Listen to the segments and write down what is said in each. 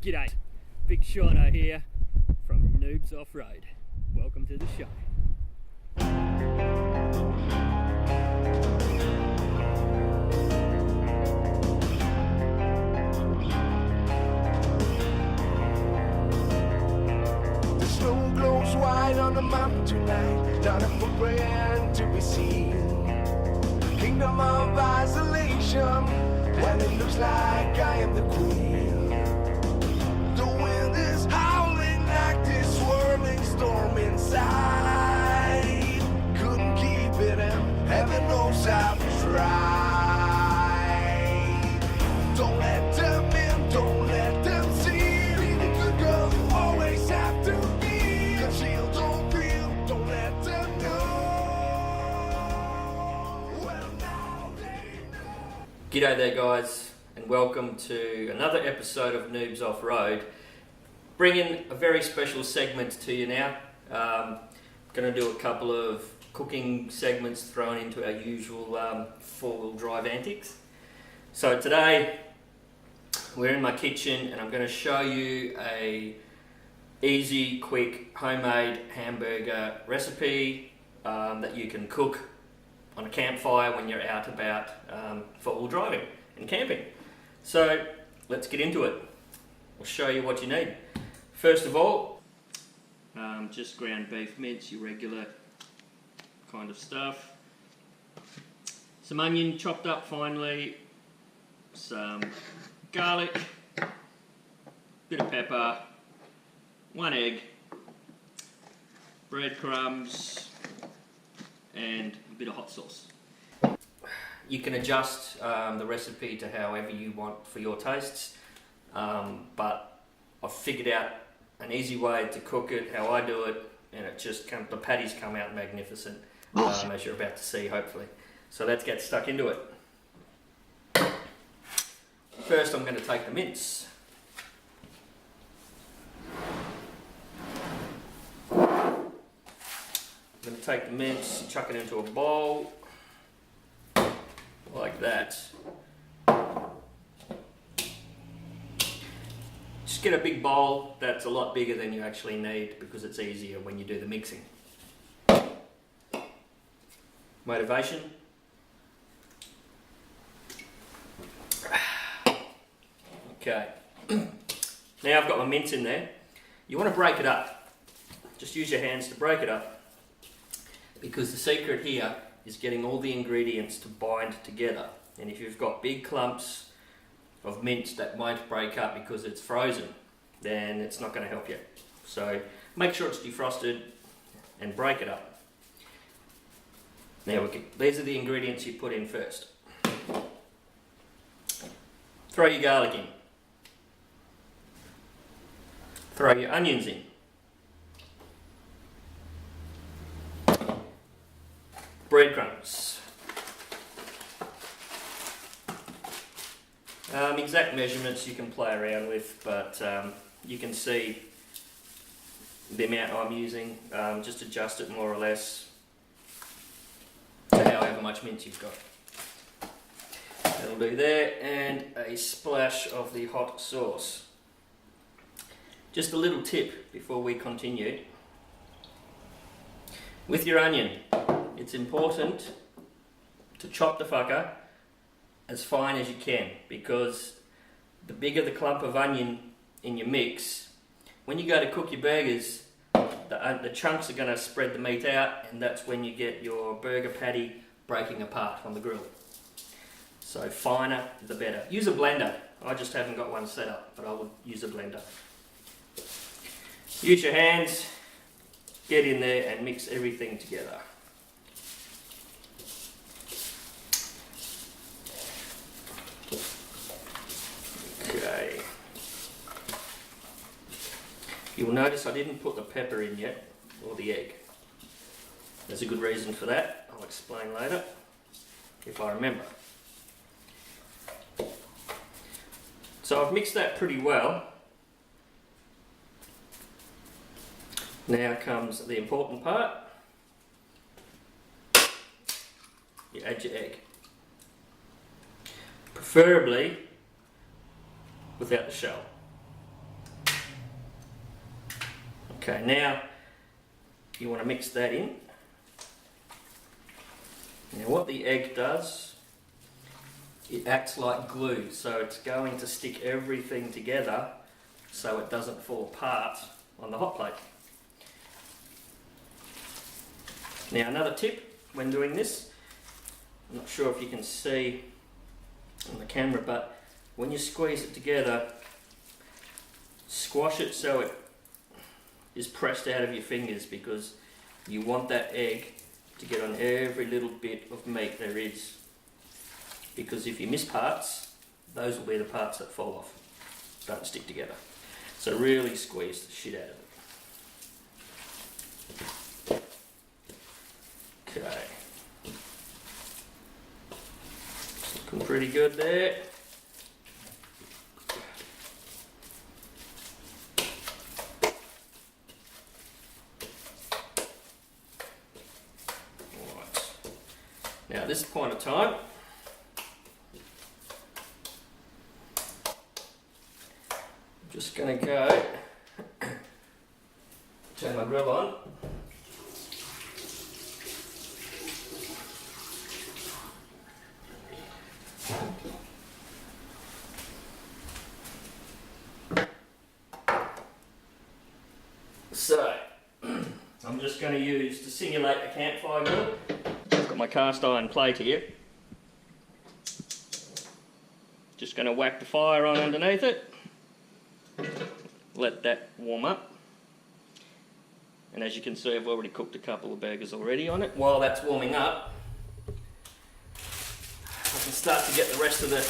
G'day, Big Shauno here from Noobs Off-Road. Welcome to the show. The snow glows white on the mountain tonight, not a footprint to be seen. Kingdom of isolation, and it looks like I am the queen. The wind is howling like this swirling storm inside. Couldn't keep it in, heaven knows I was right. Don't let them in, don't let them see. Be the good girl you always have to be. Conceal, don't feel, don't let them know. Well, now they know. G'day there guys, and welcome to another episode of Noobs Off-Road. Bringing a very special segment to you now. Going to do a couple of cooking segments thrown into our usual four-wheel drive antics. So today we're in my kitchen and I'm going to show you a easy, quick, homemade hamburger recipe that you can cook on a campfire when you're out about four-wheel driving and camping. So let's get into it. I'll show you what you need. First of all, just ground beef mince, your regular kind of stuff. Some onion chopped up finely, some garlic, bit of pepper, 1 egg, breadcrumbs, and a bit of hot sauce. You can adjust the recipe to however you want for your tastes, but I've figured out an easy way to cook it, how I do it, and it just the patties come out magnificent, as you're about to see hopefully. So let's get stuck into it. First I'm going to take the mince. I'm going to take the mince, chuck it into a bowl, like that. Just get a big bowl that's a lot bigger than you actually need because it's easier when you do the mixing. Motivation. Okay. Now I've got my mince in there. You want to break it up. Just use your hands to break it up because the secret here is getting all the ingredients to bind together. And if you've got big clumps of mince that won't break up because it's frozen, then it's not going to help you. So make sure it's defrosted and break it up. Now these are the ingredients you put in first. Throw your garlic in. Throw your onions in. Breadcrumbs. Exact measurements you can play around with, but you can see the amount I'm using. Just adjust it more or less to however much mince you've got. That'll do there, and a splash of the hot sauce. Just a little tip before we continue. With your onion, it's important to chop the fucker as fine as you can, because the bigger the clump of onion in your mix, when you go to cook your burgers, the chunks are going to spread the meat out, and that's when you get your burger patty breaking apart on the grill. So finer the better. Use a blender. I just haven't got one set up, but I would use a blender. Use your hands, get in there and mix everything together. Okay. You'll notice I didn't put the pepper in yet, or the egg. There's a good reason for that. I'll explain later, if I remember. So I've mixed that pretty well. Now comes the important part. You add your egg. Preferably without the shell. Okay, now you want to mix that in. Now what the egg does, it acts like glue, so it's going to stick everything together so it doesn't fall apart on the hot plate. Now another tip when doing this, I'm not sure if you can see on the camera, but when you squeeze it together, squash it so it is pressed out of your fingers, because you want that egg to get on every little bit of meat there is. Because if you miss parts, those will be the parts that fall off, don't stick together. So really squeeze the shit out of it. Okay. It's looking pretty good there. Now at this point of time, I'm just going to go turn my grill on. So, I'm just going to use, to simulate a campfire grill, I've got my cast iron plate here. Just going to whack the fire on underneath it, let that warm up. And as you can see, I've already cooked a couple of burgers already on it. While that's warming up, I can start to get the rest of the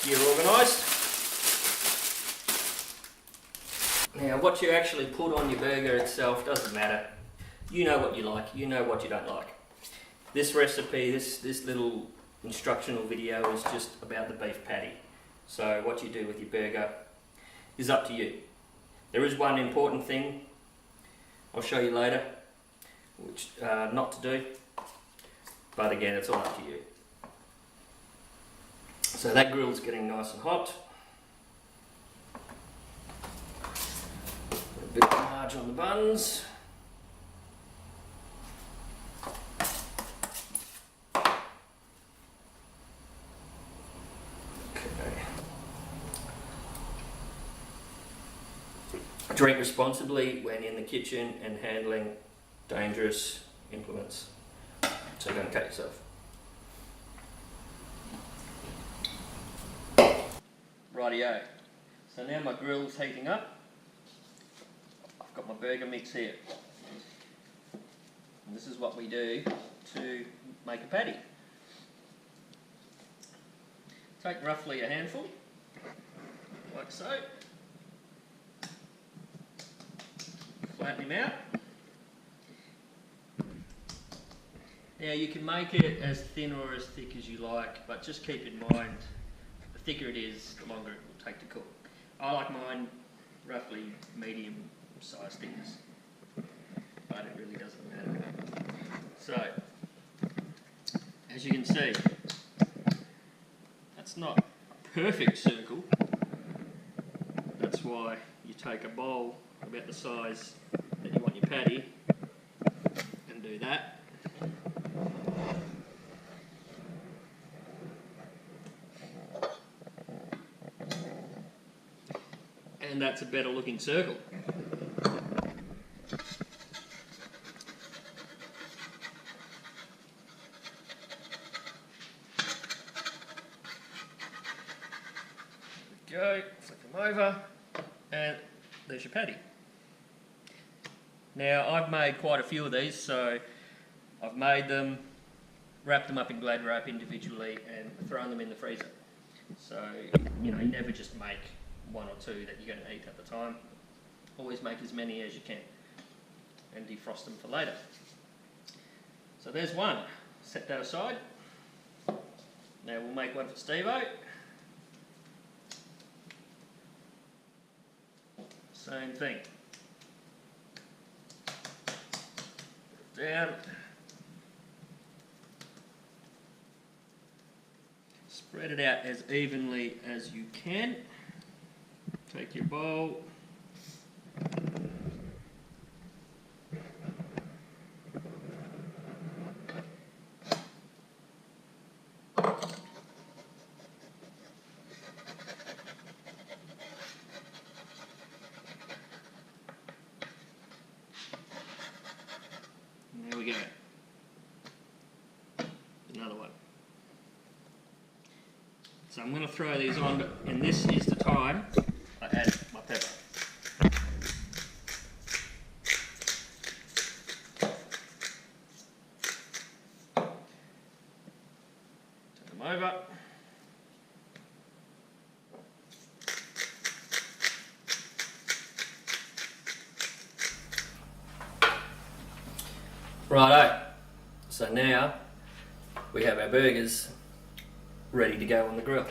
gear organised. Now what you actually put on your burger itself doesn't matter. You know what you like, you know what you don't like. This recipe, this little instructional video is just about the beef patty. So what you do with your burger is up to you. There is one important thing I'll show you later, which not to do, but again it's all up to you. So that grill's getting nice and hot. A bit of marge on the buns. Drink responsibly when in the kitchen and handling dangerous implements. So don't cut yourself. Rightio. So now my grill's heating up. I've got my burger mix here. And this is what we do to make a patty. Take roughly a handful, like so. Flatten him out. Now you can make it as thin or as thick as you like, but just keep in mind, the thicker it is, the longer it will take to cook. I like mine roughly medium size thickness, but it really doesn't matter. So, as you can see, that's not a perfect circle. That's why you take a bowl about the size that you want your patty and do that. And that's a better looking circle. There we go, flip them over, and there's your patty. Now I've made quite a few of these, so I've made them, wrapped them up in Glad wrap individually and thrown them in the freezer. So, you know, you never just make one or two that you're going to eat at the time. Always make as many as you can and defrost them for later. So there's one, set that aside. Now we'll make one for Steve-O. Same thing. Down. Spread it out as evenly as you can. Take your bowl. we go. Another one. So I'm going to throw these on, and this is the time I add my pepper. Turn them over. Righto, so now we have our burgers ready to go on the grill,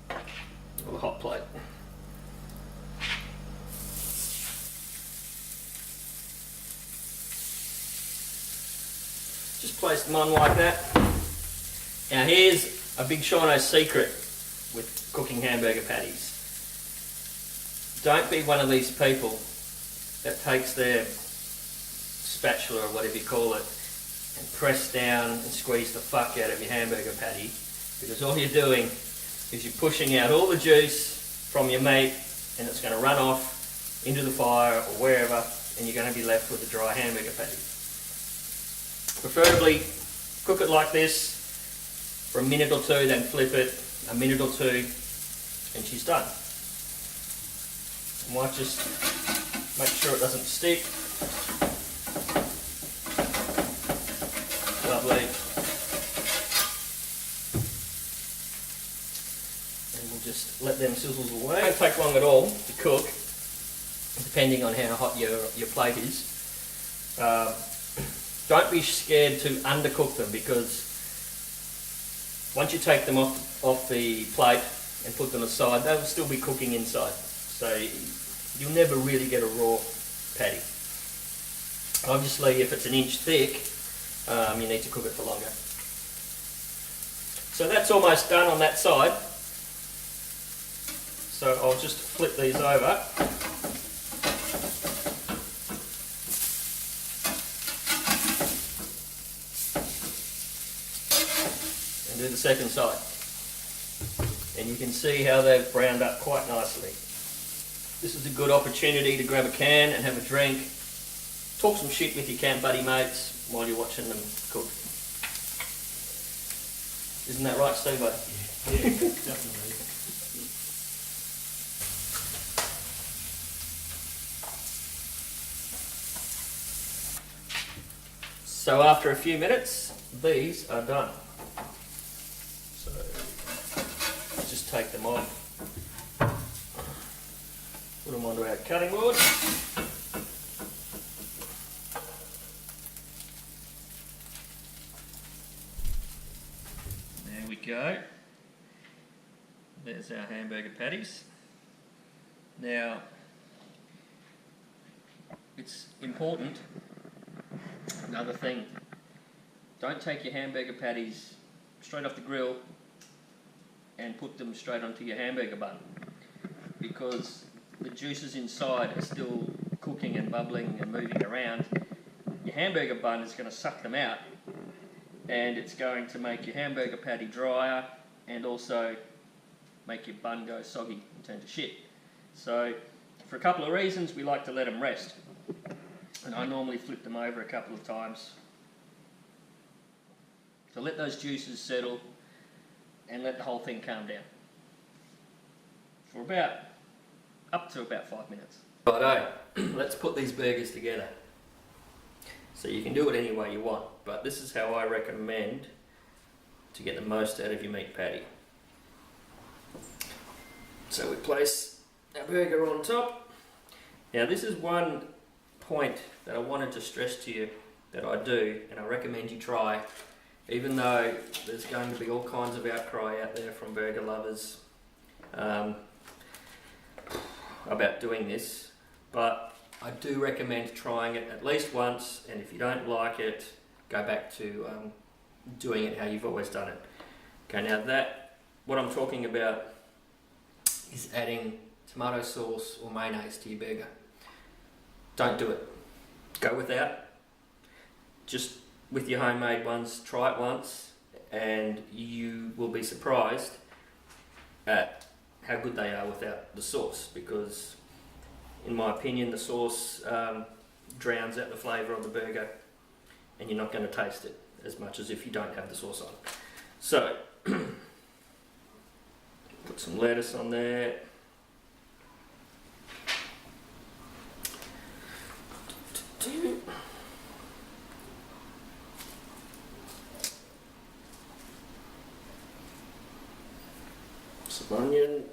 or the hot plate. Just place them on like that. Now here's a big Shauno secret with cooking hamburger patties. Don't be one of these people that takes their spatula or whatever you call it and press down and squeeze the fuck out of your hamburger patty, because all you're doing is you're pushing out all the juice from your meat and it's going to run off into the fire or wherever, and you're going to be left with a dry hamburger patty. Preferably cook it like this for a minute or two, then flip it a minute or two and she's done. I might just make sure it doesn't stick. Lovely. And we'll just let them sizzle away. It won't take long at all to cook, depending on how hot your plate is. Don't be scared to undercook them, because once you take them off the plate and put them aside, they'll still be cooking inside. So you'll never really get a raw patty. Obviously, if it's an inch thick, you need to cook it for longer. So that's almost done on that side. So I'll just flip these over. And do the second side. And you can see how they've browned up quite nicely. This is a good opportunity to grab a can and have a drink. Talk some shit with your camp buddy mates while you're watching them cook. Isn't that right, Steve? Yeah, definitely. So after a few minutes, these are done. So just take them off, put them onto our cutting board. There we go. There's our hamburger patties. Now, it's important, another thing, don't take your hamburger patties straight off the grill and put them straight onto your hamburger bun, because the juices inside are still cooking and bubbling and moving around. Your hamburger bun is going to suck them out, and it's going to make your hamburger patty drier and also make your bun go soggy and turn to shit. So for a couple of reasons, we like to let them rest, and I normally flip them over a couple of times to let those juices settle and let the whole thing calm down for up to about 5 minutes. Righto, let's put these burgers together. So you can do it any way you want, but this is how I recommend to get the most out of your meat patty. So we place our burger on top. Now this is one point that I wanted to stress to you that I do, and I recommend you try, even though there's going to be all kinds of outcry out there from burger lovers about doing this, but I do recommend trying it at least once, and if you don't like it, go back to doing it how you've always done it. Okay, now what I'm talking about is adding tomato sauce or mayonnaise to your burger. Don't do it. Go without. Just with your homemade ones, try it once, and you will be surprised at how good they are without the sauce, because in my opinion the sauce drowns out the flavour of the burger and you're not going to taste it as much as if you don't have the sauce on. So, put some lettuce on there. Some onion.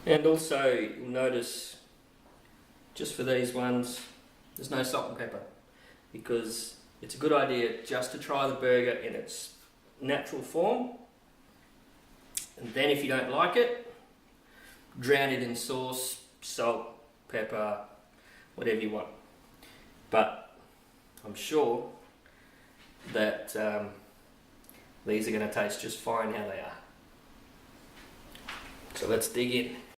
And also, you'll notice, just for these ones, there's no salt and pepper, because it's a good idea just to try the burger in its natural form, and then if you don't like it, drown it in sauce, salt, pepper, whatever you want. But I'm sure that these are going to taste just fine how they are. So let's dig in.